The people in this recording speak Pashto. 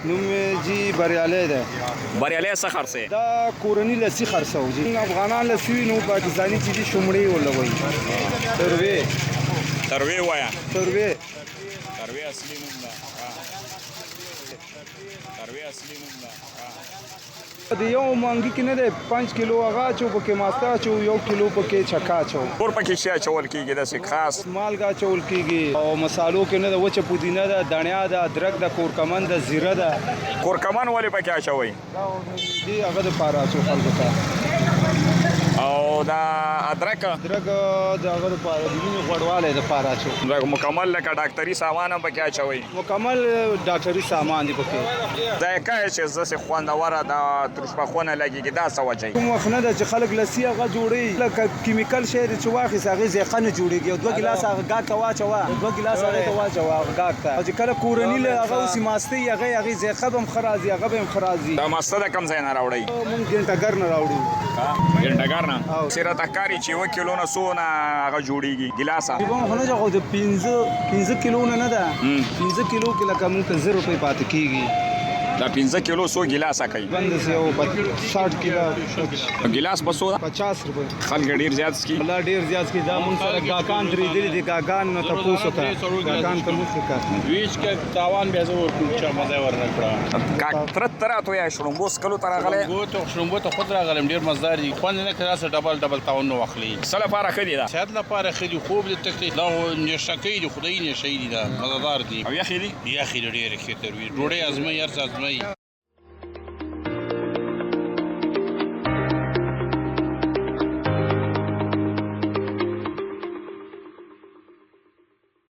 نوم جی بریالی ده. بریالی څه خرڅې؟ دا کورني لسی خرڅو جی. افغانان لسی نو پاکستانی چیزی شمړې ولوي. تروی وایه. تروی اصلي نوم ده. تروی اصلي نوم ده. د یو مانګي کې نه ده 5 کیلو هغه چو پکې ماستا چو 1 کیلو پکې چکا چو. کور پکې شی اچول کېږي داسې خاص؟ مالګه اچول کېږي او مسالو کې نه ده وچه پودینه ده، دڼیا ده، ادرک ده، کورکمن ده، زیره ده. کورکمن ولې پکې اچوئ؟ دې هغه دپاره اچو خلکو ته. او دا ادرک د هغه دپاره د وینې غوړوالی دپاره اچو. مکمل لکه ډاکټري سامان هم پکې اچوئ؟ مکمل ډاکټري سامان دی پکې. دا یې ښایي چې داسې خوندوره ده ترشبخونه لګېږي، دا څه وجه کوم وخت نه ده چې خلک لسی هغه جوړوي لکه کیمیکل شی دی چې واخیست هغې ذایقه نه جوړېږي او 2 ګیلاس هغه ګاډ ته واچوه 2 ګیلاس هغې ته واچوه هغه ګاډ ته او چې کله کورني هغه اوسې ماستې هغې ذایقه به هم ښه راځي هغه به هم ښه راځي. دا ماسته د کوم ځای نه راوړئ؟ مونږ ګینټګر نه راوړو. ګینټګر نه؟ چې راته ښکاري چې 1 کیلو نه څو نه هغه جوړېږي ګیلاسه؟ خو نه خو د 15 کیلو نه ده 15 کیلو کې لکه مونږ ته 0 روپۍ پاتې کېږي. دا 15 کیلو څو ګیلاسه کوي؟ بندس یو 60 کیلو ګیلاس په څو ده؟ 50 روپۍ. خلک ډېر زیات څکي؟ والله ډېر زیات څکي. دا مونږ سره ګاګان درېدلي دي ګاګان نه تپوس وکړه ګاګان ته موږ وکړه ویچ کې تاوان بیا زه ورکوم چې مزه ورنه کړه. تر راته وایه شړومبو څکلو ته راغلی؟ شړومبو ته خود راغلم ډېر مزدار دي خوند نه کوي داسې ډبل تاوان نه واخلي. څه لپاره ښه دي دا؟ صحت لپاره ښه دي خوب دي تکلیف دا نشه کوي دي خدایي نشه دي دا مزدار دي او یخې دي؟ یخې دي ډېرې ښې تروي ډوډۍ ازموي هر څه ازموي.